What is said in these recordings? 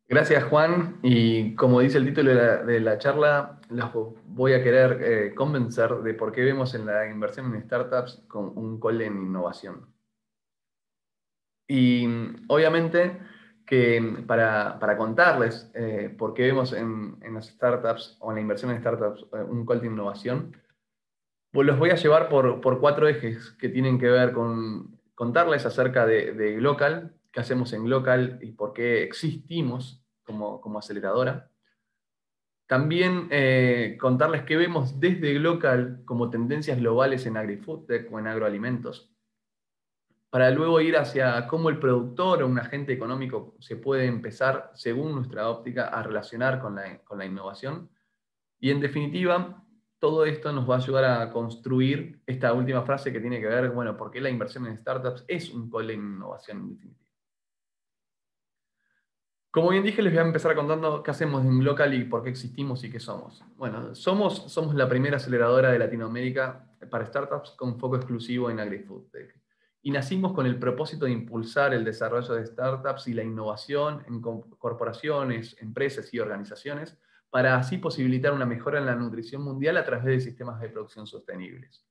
Gracias, Juan. Y como dice el título de la charla, los voy a querer convencer de por qué vemos en la inversión en startups con un call en innovación. Y obviamente que para contarles por qué vemos en las startups o en la inversión en startups un call de innovación, pues los voy a llevar por cuatro ejes que tienen que ver con contarles acerca de Glocal, qué hacemos en Glocal y por qué existimos como aceleradora. También contarles qué vemos desde Glocal como tendencias globales en agri-foodtech o en agroalimentos, para luego ir hacia cómo el productor o un agente económico se puede empezar, según nuestra óptica, a relacionar con la innovación. Y en definitiva, todo esto nos va a ayudar a construir esta última frase que tiene que ver, bueno, por qué la inversión en startups es un call en innovación en definitiva. Como bien dije, les voy a empezar contando qué hacemos en Glocal y por qué existimos y qué somos. Bueno, somos la primera aceleradora de Latinoamérica para startups con foco exclusivo en agri-foodtech. Y nacimos con el propósito de impulsar el desarrollo de startups y la innovación en corporaciones, empresas y organizaciones para así posibilitar una mejora en la nutrición mundial a través de sistemas de producción sostenibles.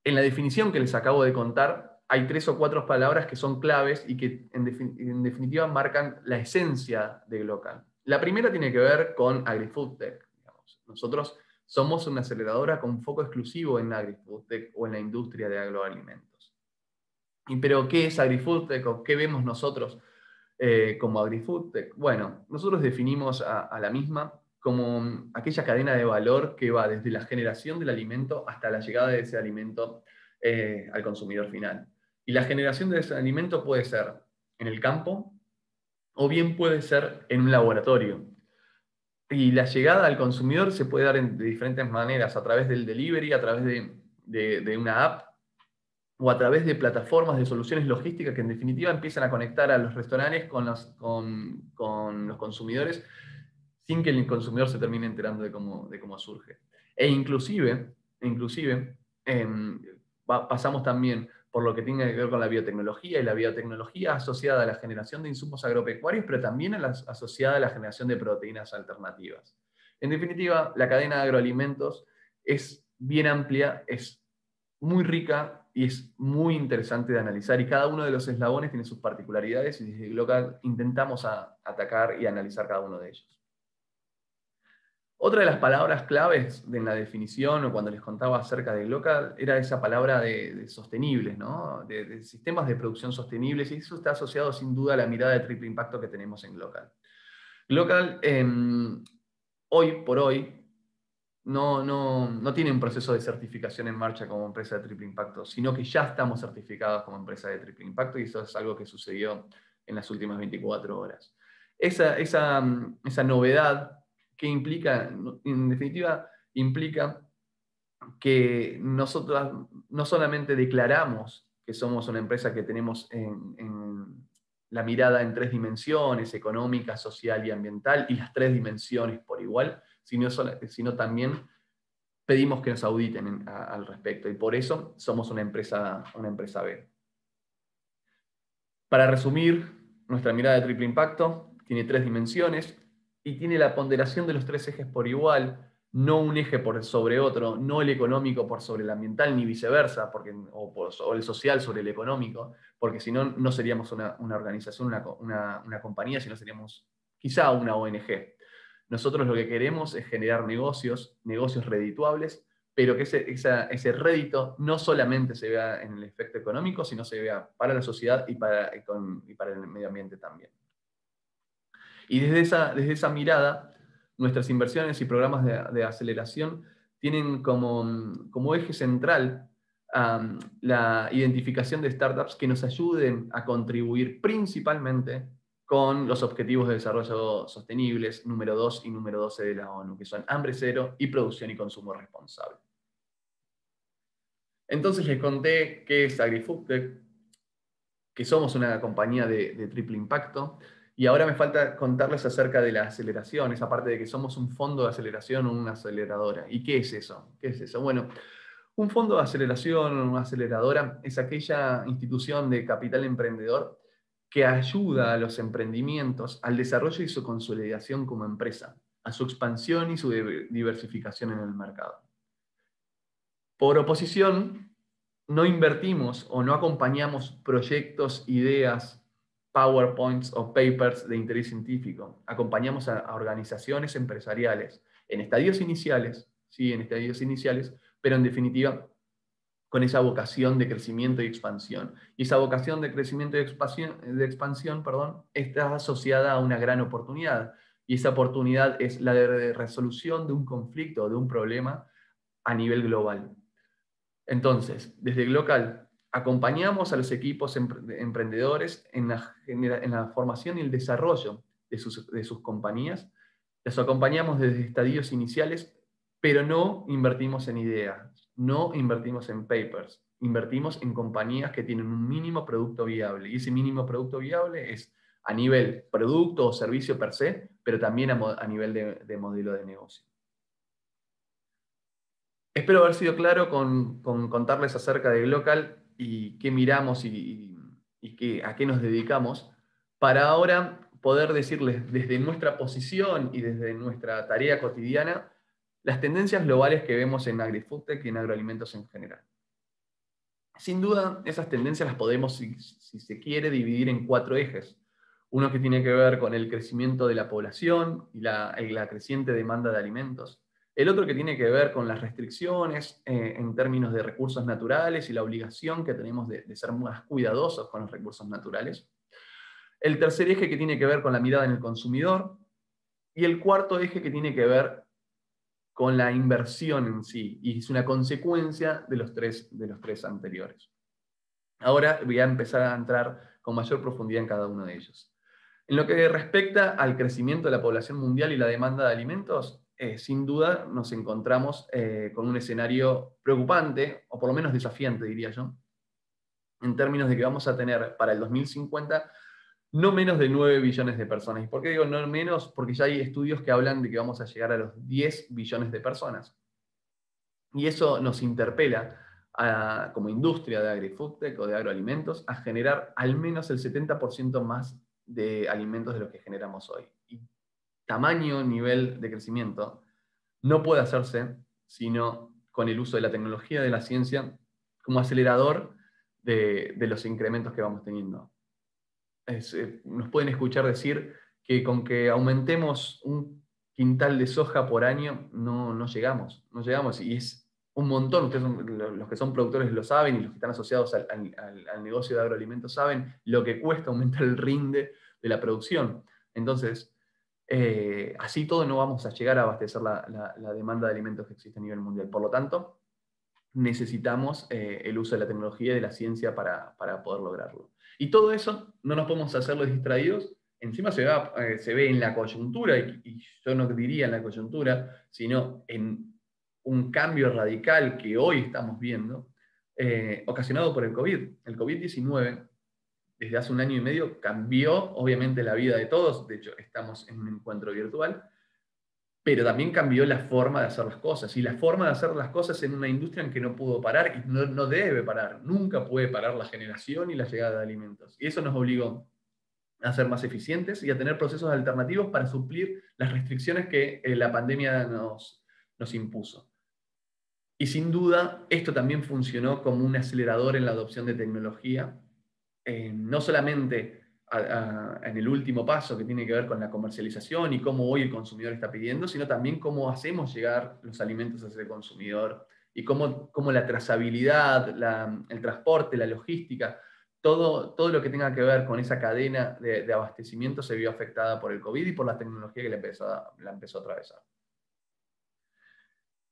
En la definición que les acabo de contar, hay tres o cuatro palabras que son claves y que en definitiva marcan la esencia de Glocal. La primera tiene que ver con AgriFoodTech. Digamos. Nosotros somos una aceleradora con foco exclusivo en AgriFoodTech o en la industria de agroalimentos. Pero, ¿qué es AgriFoodTech o qué vemos nosotros como AgriFoodTech? Bueno, nosotros definimos a la misma como aquella cadena de valor que va desde la generación del alimento hasta la llegada de ese alimento al consumidor final. Y la generación de ese alimento puede ser en el campo o bien puede ser en un laboratorio. Y la llegada al consumidor se puede dar de diferentes maneras, a través del delivery, a través de una app o a través de plataformas de soluciones logísticas que en definitiva empiezan a conectar a los restaurantes con los consumidores sin que el consumidor se termine enterando de cómo surge. E inclusive pasamos también por lo que tiene que ver con la biotecnología y la biotecnología asociada a la generación de insumos agropecuarios, pero también asociada a la generación de proteínas alternativas. En definitiva, la cadena de agroalimentos es bien amplia, es muy rica y es muy interesante de analizar y cada uno de los eslabones tiene sus particularidades y desde Glocal intentamos atacar y analizar cada uno de ellos. Otra de las palabras claves en la definición o cuando les contaba acerca de Glocal era esa palabra de sostenibles, ¿no? de sistemas de producción sostenibles, y eso está asociado sin duda a la mirada de triple impacto que tenemos en Glocal. Glocal, hoy por hoy, no tiene un proceso de certificación en marcha como empresa de triple impacto, sino que ya estamos certificados como empresa de triple impacto y eso es algo que sucedió en las últimas 24 horas. Esa novedad que implica, en definitiva, implica que nosotros no solamente declaramos que somos una empresa que tenemos en la mirada en tres dimensiones, económica, social y ambiental, y las tres dimensiones por igual, sino también pedimos que nos auditen al respecto, y por eso somos una empresa B. Para resumir, nuestra mirada de triple impacto tiene tres dimensiones y tiene la ponderación de los tres ejes por igual, no un eje por sobre otro, no el económico por sobre el ambiental, ni viceversa, o el social sobre el económico, porque si no, no seríamos una organización, una compañía, sino seríamos quizá una ONG. Nosotros lo que queremos es generar negocios redituables, pero que ese rédito no solamente se vea en el efecto económico, sino se vea para la sociedad y para el medio ambiente también. Y desde esa mirada, nuestras inversiones y programas de aceleración tienen como eje central la identificación de startups que nos ayuden a contribuir principalmente con los Objetivos de Desarrollo Sostenibles número 2 y número 12 de la ONU, que son hambre cero y producción y consumo responsable. Entonces les conté qué es AgriFoodTech, que somos una compañía de triple impacto, y ahora me falta contarles acerca de la aceleración, esa parte de que somos un fondo de aceleración o una aceleradora. ¿Y qué es eso? ¿Qué es eso? Bueno, un fondo de aceleración o una aceleradora es aquella institución de capital emprendedor que ayuda a los emprendimientos al desarrollo y su consolidación como empresa, a su expansión y su diversificación en el mercado. Por oposición, no invertimos o no acompañamos proyectos, ideas, PowerPoints o papers de interés científico. Acompañamos a organizaciones empresariales en estadios iniciales, sí, en estadios iniciales, pero en definitiva con esa vocación de crecimiento y expansión. Y esa vocación de crecimiento y expansión, está asociada a una gran oportunidad. Y esa oportunidad es la de resolución de un conflicto, de un problema a nivel global. Entonces, desde Glocal, acompañamos a los equipos emprendedores en la formación y el desarrollo de sus compañías. Los acompañamos desde estadios iniciales, pero no invertimos en ideas, no invertimos en papers, invertimos en compañías que tienen un mínimo producto viable. Y ese mínimo producto viable es a nivel producto o servicio per se, pero también a nivel de modelo de negocio. Espero haber sido claro con contarles acerca de Glocal y qué miramos y a qué nos dedicamos, para ahora poder decirles desde nuestra posición y desde nuestra tarea cotidiana las tendencias globales que vemos en AgriFoodTech y en agroalimentos en general. Sin duda, esas tendencias las podemos, si se quiere, dividir en 4 ejes. Uno que tiene que ver con el crecimiento de la población y la creciente demanda de alimentos. El otro que tiene que ver con las restricciones en términos de recursos naturales y la obligación que tenemos de ser más cuidadosos con los recursos naturales. El tercer eje que tiene que ver con la mirada en el consumidor. Y el cuarto eje que tiene que ver con la inversión en sí, y es una consecuencia de los tres anteriores. Ahora voy a empezar a entrar con mayor profundidad en cada uno de ellos. En lo que respecta al crecimiento de la población mundial y la demanda de alimentos, sin duda nos encontramos con un escenario preocupante, o por lo menos desafiante, diría yo, en términos de que vamos a tener para el 2050 no menos de 9 billones de personas. ¿Y por qué digo no menos? Porque ya hay estudios que hablan de que vamos a llegar a los 10 billones de personas. Y eso nos interpela como industria de AgriFoodTech o de agroalimentos a generar al menos el 70% más de alimentos de los que generamos hoy. Y tamaño, nivel de crecimiento, no puede hacerse sino con el uso de la tecnología, de la ciencia, como acelerador de los incrementos que vamos teniendo. Nos pueden escuchar decir que con que aumentemos un quintal de soja por año no llegamos, y es un montón. Ustedes los que son productores lo saben, y los que están asociados al negocio de agroalimentos saben lo que cuesta aumentar el rinde de la producción. Entonces, así todo no vamos a llegar a abastecer la demanda de alimentos que existe a nivel mundial. Por lo tanto, necesitamos el uso de la tecnología y de la ciencia para poder lograrlo. Y todo eso no nos podemos hacerlo distraídos. Encima se ve en la coyuntura, y yo no diría en la coyuntura, sino en un cambio radical que hoy estamos viendo, ocasionado por el COVID. El COVID-19, desde hace un año y medio, cambió obviamente la vida de todos. De hecho, estamos en un encuentro virtual, pero también cambió la forma de hacer las cosas. Y la forma de hacer las cosas en una industria en que no pudo parar y no debe parar. Nunca puede parar la generación y la llegada de alimentos. Y eso nos obligó a ser más eficientes y a tener procesos alternativos para suplir las restricciones que la pandemia nos impuso. Y sin duda, esto también funcionó como un acelerador en la adopción de tecnología, no solamente en el último paso que tiene que ver con la comercialización y cómo hoy el consumidor está pidiendo, sino también cómo hacemos llegar los alimentos hacia el consumidor y cómo la trazabilidad, el transporte, la logística, todo lo que tenga que ver con esa cadena de abastecimiento se vio afectada por el COVID y por la tecnología que la empezó a atravesar.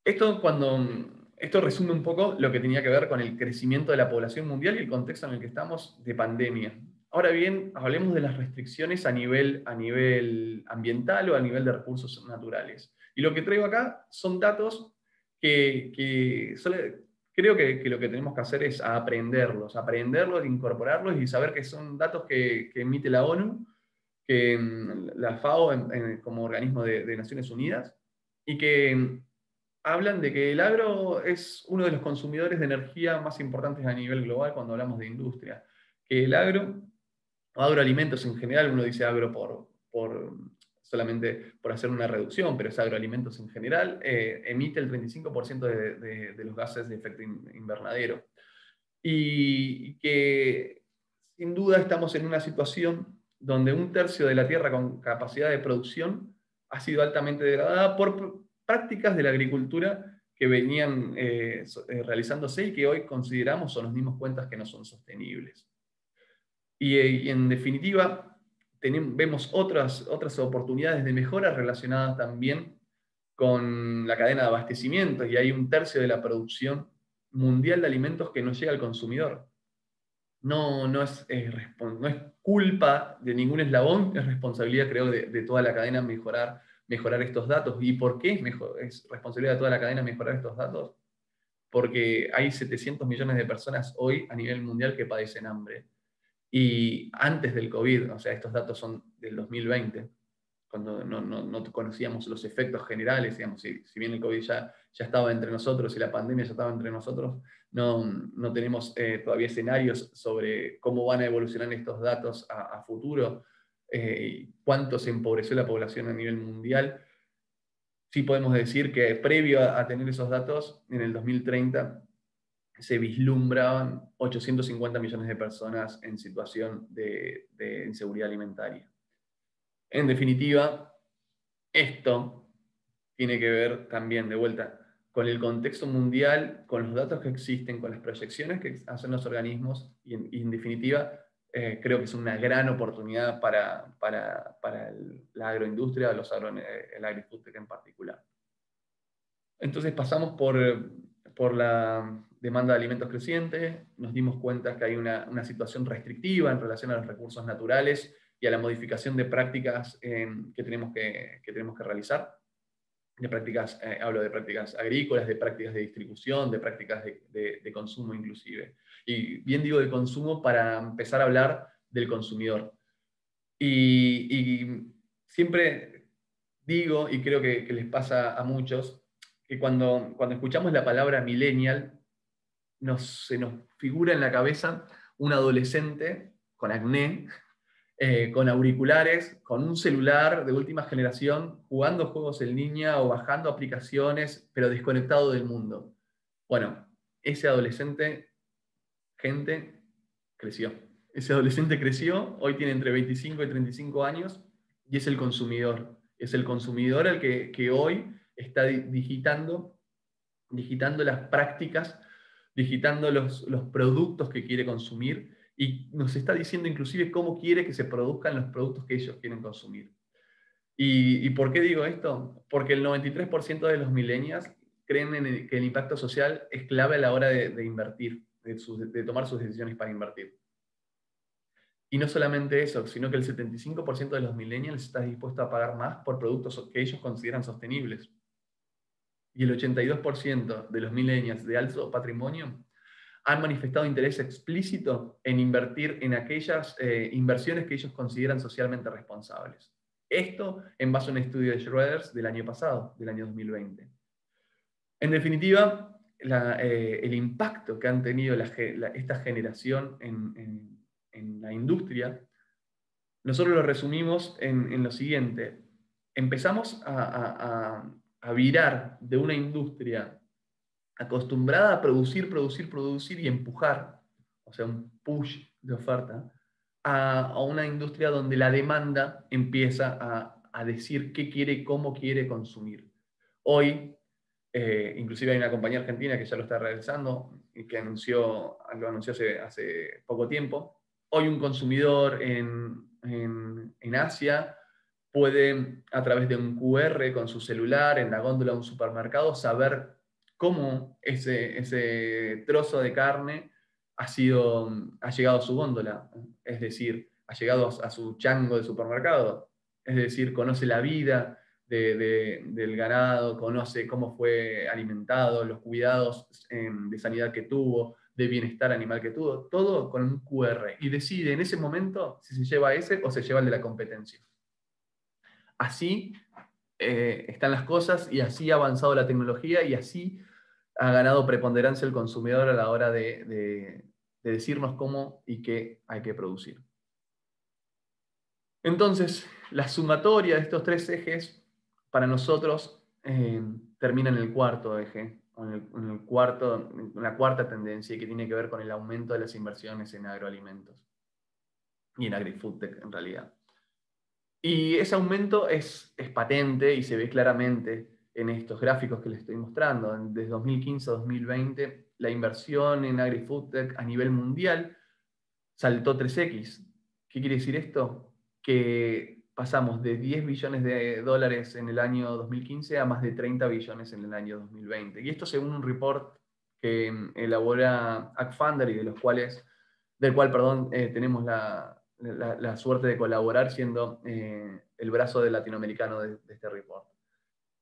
Esto resume un poco lo que tenía que ver con el crecimiento de la población mundial y el contexto en el que estamos de pandemia. Ahora bien, hablemos de las restricciones a nivel ambiental o a nivel de recursos naturales. Y lo que traigo acá son datos que creo que lo que tenemos que hacer es aprenderlos, incorporarlos y saber que son datos que emite la ONU, que la FAO como organismo de Naciones Unidas, y que hablan de que el agro es uno de los consumidores de energía más importantes a nivel global cuando hablamos de industria. Que el agro o agroalimentos en general, uno dice agro solamente por hacer una reducción, pero es agroalimentos en general, emite el 35% de los gases de efecto invernadero. Y que sin duda estamos en una situación donde un tercio de la tierra con capacidad de producción ha sido altamente degradada por prácticas de la agricultura que venían realizándose y que hoy consideramos o nos dimos cuenta que no son sostenibles. Y en definitiva, vemos otras oportunidades de mejora relacionadas también con la cadena de abastecimiento, y hay un tercio de la producción mundial de alimentos que no llega al consumidor. No es culpa de ningún eslabón, es responsabilidad, creo, de toda la cadena mejorar estos datos. ¿Y por qué es responsabilidad de toda la cadena mejorar estos datos? Porque hay 700 millones de personas hoy a nivel mundial que padecen hambre. Y antes del COVID, o sea, estos datos son del 2020, cuando no conocíamos los efectos generales, digamos, si bien el COVID ya estaba entre nosotros y la pandemia ya estaba entre nosotros, no tenemos todavía escenarios sobre cómo van a evolucionar estos datos a futuro, cuánto se empobreció la población a nivel mundial. Sí podemos decir que previo a tener esos datos, en el 2030, se vislumbraban 850 millones de personas en situación de inseguridad alimentaria. En definitiva, esto tiene que ver también, de vuelta, con el contexto mundial, con los datos que existen, con las proyecciones que hacen los organismos, y en definitiva, creo que es una gran oportunidad para la agroindustria, el agrifood en particular. Entonces pasamos por la demanda de alimentos creciente, nos dimos cuenta que hay una situación restrictiva en relación a los recursos naturales y a la modificación de prácticas que tenemos que realizar. De prácticas, hablo de prácticas agrícolas, de prácticas de distribución, de prácticas de consumo inclusive. Y bien digo de consumo para empezar a hablar del consumidor. Y siempre digo, y creo que les pasa a muchos, que cuando escuchamos la palabra millennial, se nos figura en la cabeza un adolescente con acné, con auriculares, con un celular de última generación, jugando juegos en línea o bajando aplicaciones, pero desconectado del mundo. Bueno, ese adolescente, gente, creció. Ese adolescente creció, hoy tiene entre 25 y 35 años, y es el consumidor. Es el consumidor el que hoy está digitando las prácticas, digitando los productos que quiere consumir, y nos está diciendo inclusive cómo quiere que se produzcan los productos que ellos quieren consumir. ¿Y por qué digo esto? Porque el 93% de los millennials creen que el impacto social es clave a la hora de invertir, de tomar sus decisiones para invertir. Y no solamente eso, sino que el 75% de los millennials está dispuesto a pagar más por productos que ellos consideran sostenibles. Y el 82% de los millennials de alto patrimonio han manifestado interés explícito en invertir en aquellas inversiones que ellos consideran socialmente responsables. Esto en base a un estudio de Schroders del año pasado, del año 2020. En definitiva, el impacto que han tenido esta generación en la industria, nosotros lo resumimos en lo siguiente. Empezamos a virar de una industria acostumbrada a producir y empujar, o sea, un push de oferta, a una industria donde la demanda empieza a decir qué quiere y cómo quiere consumir. Hoy, inclusive hay una compañía argentina que ya lo está realizando y que lo anunció hace poco tiempo. Hoy un consumidor en Asia puede, a través de un QR con su celular en la góndola de un supermercado, saber cómo ese trozo de carne ha llegado a su góndola, es decir, ha llegado a su chango de supermercado, es decir, conoce la vida del ganado, conoce cómo fue alimentado, los cuidados de sanidad que tuvo, de bienestar animal que tuvo, todo con un QR, y decide en ese momento si se lleva ese o se lleva el de la competencia. Así están las cosas, y así ha avanzado la tecnología, y así ha ganado preponderancia el consumidor a la hora de decirnos cómo y qué hay que producir. Entonces, la sumatoria de estos tres ejes, para nosotros, termina en el cuarto eje, o en la cuarta tendencia, que tiene que ver con el aumento de las inversiones en agroalimentos y en agri-food tech en realidad. Y ese aumento es patente y se ve claramente en estos gráficos que les estoy mostrando. Desde 2015 a 2020, la inversión en agri-food tech a nivel mundial saltó 3x. ¿Qué quiere decir esto? Que pasamos de 10 billones de dólares en el año 2015 a más de 30 billones en el año 2020. Y esto según un report que elabora AgFunder y del cual tenemos la suerte de colaborar siendo el brazo de latinoamericano de este report.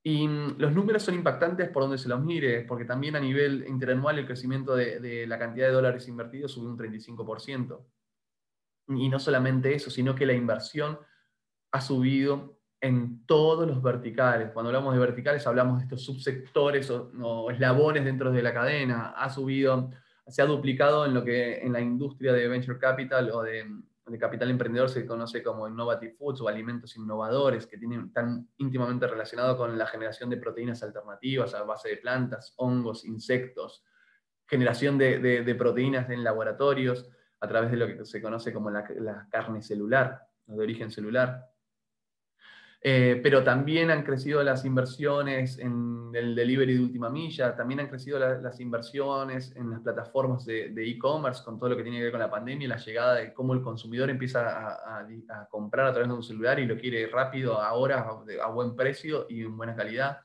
Y los números son impactantes por donde se los mire, porque también a nivel interanual el crecimiento de la cantidad de dólares invertidos subió un 35%. Y no solamente eso, sino que la inversión ha subido en todos los verticales. Cuando hablamos de verticales hablamos de estos subsectores o eslabones dentro de la cadena. Se ha duplicado en la industria de venture capital o de capital emprendedor se conoce como innovative foods o alimentos innovadores, que están íntimamente relacionados con la generación de proteínas alternativas a base de plantas, hongos, insectos, generación de proteínas en laboratorios a través de lo que se conoce como la carne celular, de origen celular. Pero también han crecido las inversiones en el delivery de última milla, también han crecido las inversiones en las plataformas de e-commerce con todo lo que tiene que ver con la pandemia y la llegada de cómo el consumidor empieza a comprar a través de un celular y lo quiere rápido, ahora, a buen precio y en buena calidad.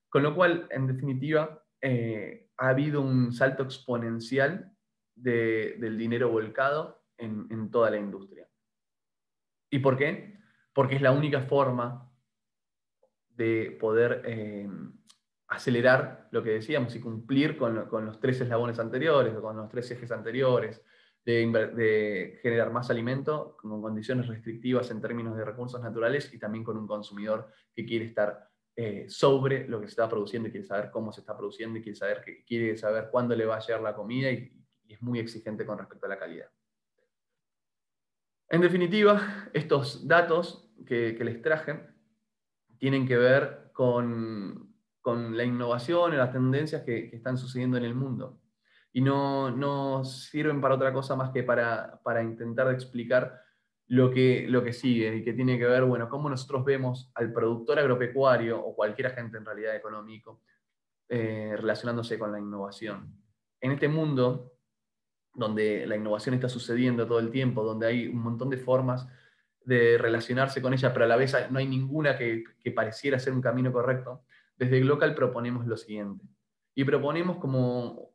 Con lo cual, en definitiva, ha habido un salto exponencial del dinero volcado en toda la industria. ¿Y por qué? Porque es la única forma de poder acelerar lo que decíamos y cumplir con los tres eslabones anteriores, o con los tres ejes anteriores, de generar más alimento con condiciones restrictivas en términos de recursos naturales y también con un consumidor que quiere estar sobre lo que se está produciendo y quiere saber cómo se está produciendo y quiere saber cuándo le va a llegar la comida y es muy exigente con respecto a la calidad. En definitiva, estos datos que les traje tienen que ver con la innovación y las tendencias que están sucediendo en el mundo. Y no sirven para otra cosa más que para intentar explicar lo que sigue y que tiene que ver, bueno, cómo nosotros vemos al productor agropecuario o cualquier agente en realidad económico relacionándose con la innovación. En este mundo donde la innovación está sucediendo todo el tiempo, donde hay un montón de formas de relacionarse con ella, pero a la vez no hay ninguna que pareciera ser un camino correcto, desde Glocal proponemos lo siguiente. Y proponemos como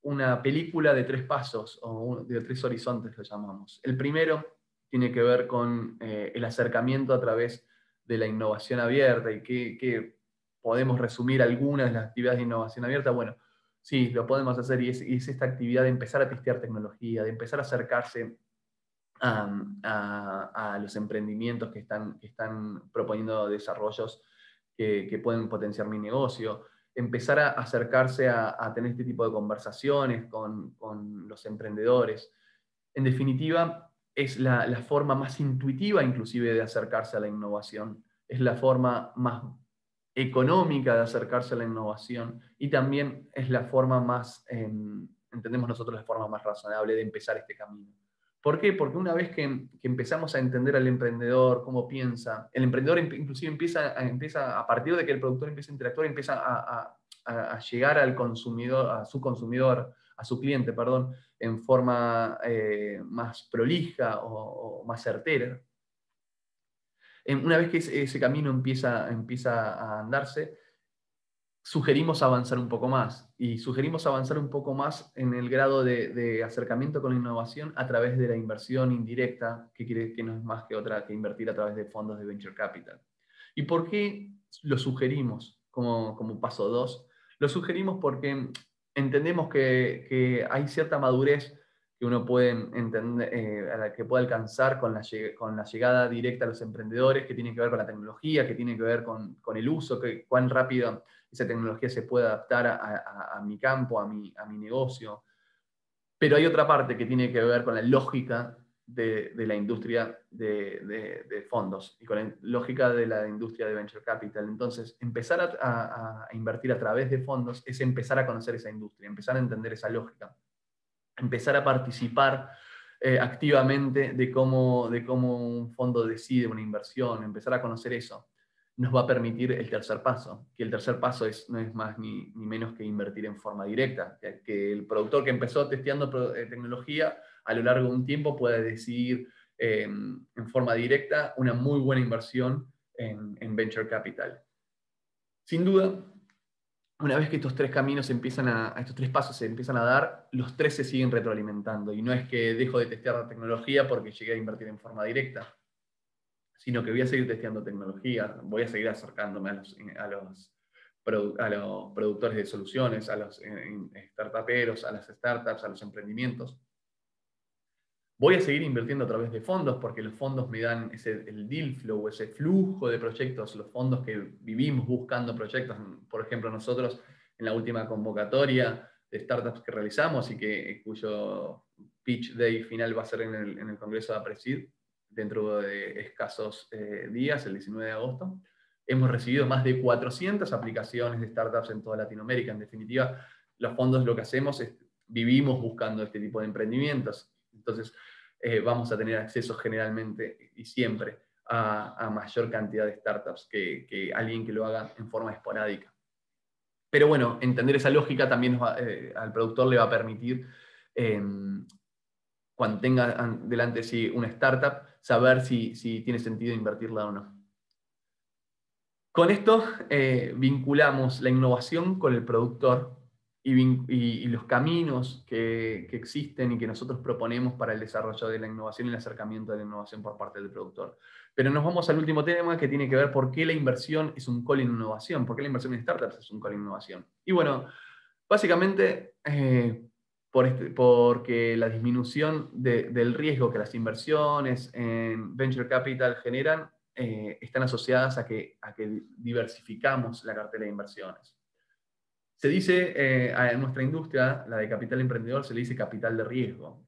una película de 3 pasos, o de 3 horizontes lo llamamos. El primero tiene que ver con el acercamiento a través de la innovación abierta y que podemos resumir algunas de las actividades de innovación abierta. Bueno, sí, lo podemos hacer y es esta actividad de empezar a testear tecnología, de empezar a acercarse a los emprendimientos que están proponiendo desarrollos que pueden potenciar mi negocio, empezar a acercarse a tener este tipo de conversaciones con los emprendedores. En definitiva, es la forma más intuitiva inclusive de acercarse a la innovación, es la forma más económica de acercarse a la innovación y también es la forma más, entendemos nosotros, la forma más razonable de empezar este camino. ¿Por qué? Porque una vez que empezamos a entender al emprendedor, cómo piensa, el emprendedor inclusive empieza a partir de que el productor empieza a interactuar, empieza a llegar al consumidor, a su consumidor, a su cliente, perdón, en forma más prolija o más certera. Una vez que ese camino empieza a andarse, sugerimos avanzar un poco más. Y sugerimos avanzar un poco más en el grado de acercamiento con la innovación a través de la inversión indirecta, que no es más que otra que invertir a través de fondos de venture capital. ¿Y por qué lo sugerimos como paso 2? Lo sugerimos porque entendemos que hay cierta madurez que uno puede entender, a la que puede alcanzar con la llegada directa a los emprendedores, que tiene que ver con la tecnología, que tiene que ver con el uso, cuán rápido esa tecnología se puede adaptar a mi campo, a mi negocio. Pero hay otra parte que tiene que ver con la lógica de la industria de fondos y con la lógica de la industria de venture capital. Entonces, empezar a invertir a través de fondos es empezar a conocer esa industria, empezar a entender esa lógica, empezar a participar activamente de cómo un fondo decide una inversión, empezar a conocer eso, nos va a permitir el tercer paso, que el tercer paso no es más ni menos que invertir en forma directa, que el productor que empezó testeando tecnología a lo largo de un tiempo pueda decidir en forma directa una muy buena inversión en venture capital. Sin duda, una vez que estos tres caminos estos tres pasos se empiezan a dar, los tres se siguen retroalimentando. Y no es que dejo de testear la tecnología porque llegué a invertir en forma directa, sino que voy a seguir testeando tecnología, voy a seguir acercándome a los productores de soluciones, a los startuperos, a las startups, a los emprendimientos. Voy a seguir invirtiendo a través de fondos porque los fondos me dan el deal flow, ese flujo de proyectos, los fondos que vivimos buscando proyectos. Por ejemplo, nosotros en la última convocatoria de startups que realizamos y cuyo pitch day final va a ser en el Congreso de APRESID dentro de escasos días, el 19 de agosto, hemos recibido más de 400 aplicaciones de startups en toda Latinoamérica. En definitiva, los fondos lo que hacemos es vivimos buscando este tipo de emprendimientos. Entonces, vamos a tener acceso generalmente y siempre a mayor cantidad de startups que alguien que lo haga en forma esporádica. Pero bueno, entender esa lógica también al productor le va a permitir, cuando tenga delante de sí una startup, saber si tiene sentido invertirla o no. Con esto vinculamos la innovación con el productor y los caminos que existen y que nosotros proponemos para el desarrollo de la innovación y el acercamiento de la innovación por parte del productor. Pero nos vamos al último tema que tiene que ver por qué la inversión es un call en innovación, por qué la inversión en startups es un call en innovación. Y bueno, básicamente porque la disminución del riesgo que las inversiones en venture capital generan están asociadas a que diversificamos la cartera de inversiones. Se dice, en nuestra industria, la de capital emprendedor, se le dice capital de riesgo.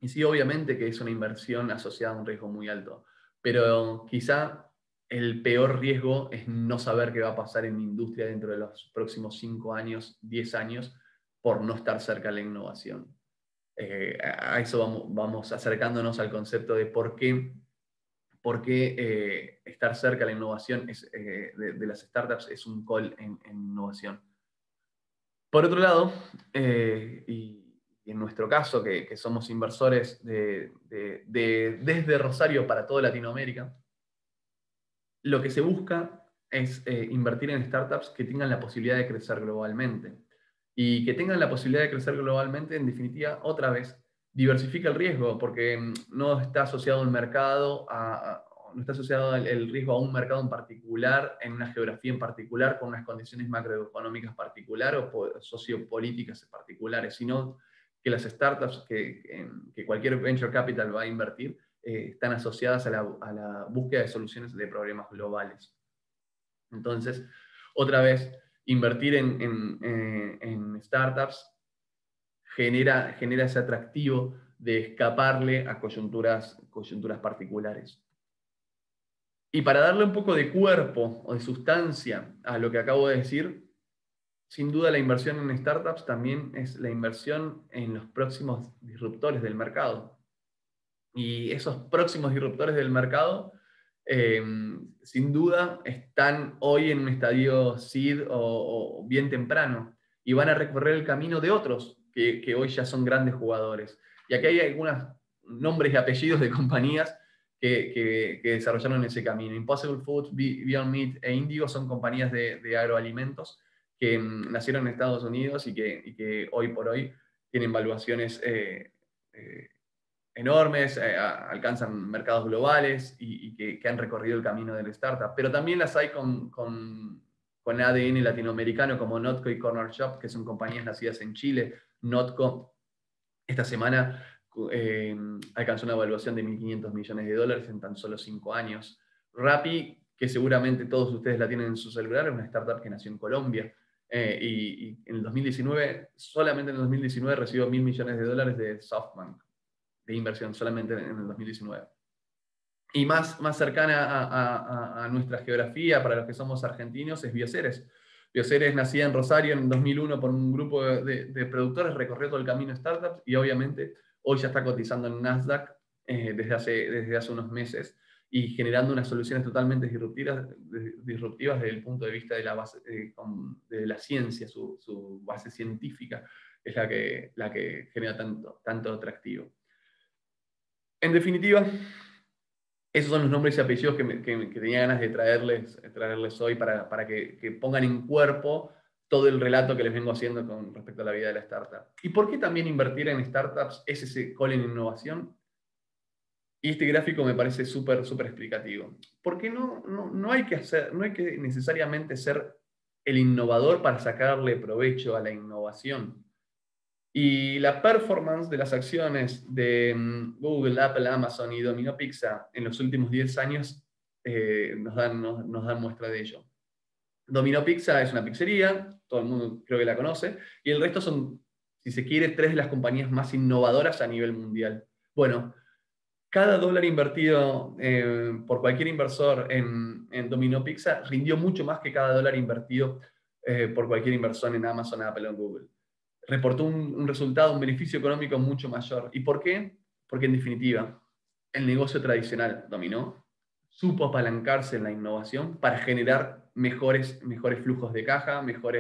Y sí, obviamente que es una inversión asociada a un riesgo muy alto, pero quizá el peor riesgo es no saber qué va a pasar en mi industria dentro de los próximos 5 años, 10 años, por no estar cerca de la innovación. A eso vamos acercándonos al concepto de por qué estar cerca de la innovación de las startups es un call en innovación. Por otro lado, y en nuestro caso, que somos inversores desde Rosario para toda Latinoamérica, lo que se busca es invertir en startups que tengan la posibilidad de crecer globalmente. Y que tengan la posibilidad de crecer globalmente, en definitiva, otra vez, diversifica el riesgo, porque no está asociado el mercado no está asociado el riesgo a un mercado en particular, en una geografía en particular, con unas condiciones macroeconómicas particulares o sociopolíticas particulares, sino que las startups que cualquier venture capital va a invertir están asociadas a la búsqueda de soluciones de problemas globales. Entonces, otra vez, invertir en startups genera ese atractivo de escaparle a coyunturas particulares. Y para darle un poco de cuerpo o de sustancia a lo que acabo de decir, sin duda la inversión en startups también es la inversión en los próximos disruptores del mercado. Y esos próximos disruptores del mercado, sin duda, están hoy en un estadio seed o bien temprano y van a recorrer el camino de otros que hoy ya son grandes jugadores. Y aquí hay algunos nombres y apellidos de compañías que desarrollaron ese camino. Impossible Foods, Beyond Meat e Indigo son compañías de agroalimentos que nacieron en Estados Unidos y que hoy por hoy tienen valuaciones enormes, alcanzan mercados globales y que han recorrido el camino del startup. Pero también las hay con ADN latinoamericano como Notco y Corner Shop, que son compañías nacidas en Chile. Notco esta semana alcanzó una evaluación de 1.500 millones de dólares en tan solo 5 años. Rappi, que seguramente todos ustedes la tienen en su celular, es una startup que nació en Colombia. Y en el 2019, solamente en el 2019 recibió 1.000 millones de dólares de SoftBank. de inversión solamente en el 2019. Y más cercana a nuestra geografía, para los que somos argentinos, es Bioceres. Bioceres nacía en Rosario en 2001 por un grupo de productores, recorrió todo el camino de startups y obviamente hoy ya está cotizando en Nasdaq desde hace unos meses y generando unas soluciones totalmente disruptivas desde el punto de vista de de la ciencia, su base científica es la que genera tanto atractivo. En definitiva, esos son los nombres y apellidos que tenía ganas de traerles hoy para que pongan en cuerpo todo el relato que les vengo haciendo con respecto a la vida de la startup. ¿Y por qué también invertir en startups es ese call en innovación? Y este gráfico me parece súper explicativo. Porque no hay que necesariamente ser el innovador para sacarle provecho a la innovación. Y la performance de las acciones de Google, Apple, Amazon y Domino Pizza en los últimos 10 años nos dan muestra de ello. Domino Pizza es una pizzería, todo el mundo creo que la conoce, y el resto son, si se quiere, 3 de las compañías más innovadoras a nivel mundial. Bueno, cada dólar invertido por cualquier inversor en Domino Pizza rindió mucho más que cada dólar invertido por cualquier inversor en Amazon, Apple o Google. Reportó un resultado, un beneficio económico mucho mayor. ¿Y por qué? Porque en definitiva, el negocio tradicional dominó, supo apalancarse en la innovación para generar mejores flujos de caja, mejor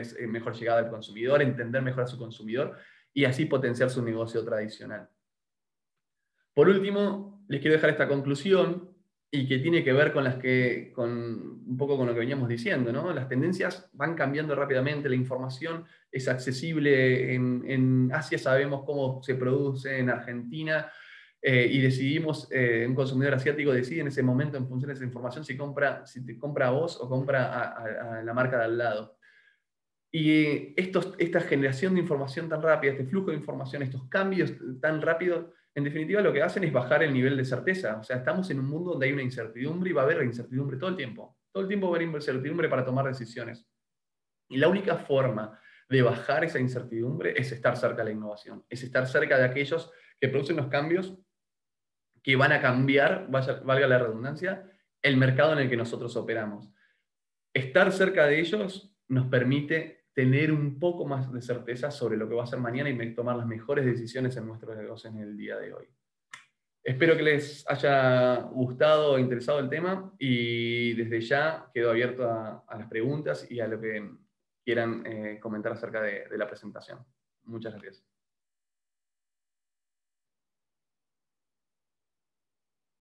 llegada al consumidor, entender mejor a su consumidor y así potenciar su negocio tradicional. Por último, les quiero dejar esta conclusión y que tiene que ver con un poco con lo que veníamos diciendo, ¿no? Las tendencias van cambiando rápidamente, la información es accesible en Asia, sabemos cómo se produce en Argentina, y decidimos, un consumidor asiático decide en ese momento, en función de esa información, si te compra a vos o compra a la marca de al lado. Y esta generación de información tan rápida, este flujo de información, estos cambios tan rápidos, en definitiva lo que hacen es bajar el nivel de certeza. O sea, estamos en un mundo donde hay una incertidumbre y va a haber incertidumbre todo el tiempo. Todo el tiempo va a haber incertidumbre para tomar decisiones. Y la única forma de bajar esa incertidumbre es estar cerca de la innovación, es estar cerca de aquellos que producen los cambios que van a cambiar, valga la redundancia, el mercado en el que nosotros operamos. Estar cerca de ellos nos permite tener un poco más de certeza sobre lo que va a ser mañana y tomar las mejores decisiones en nuestros negocios en el día de hoy. Espero que les haya gustado o interesado el tema y desde ya quedo abierto a las preguntas y a lo que quieran comentar acerca de la presentación. Muchas gracias.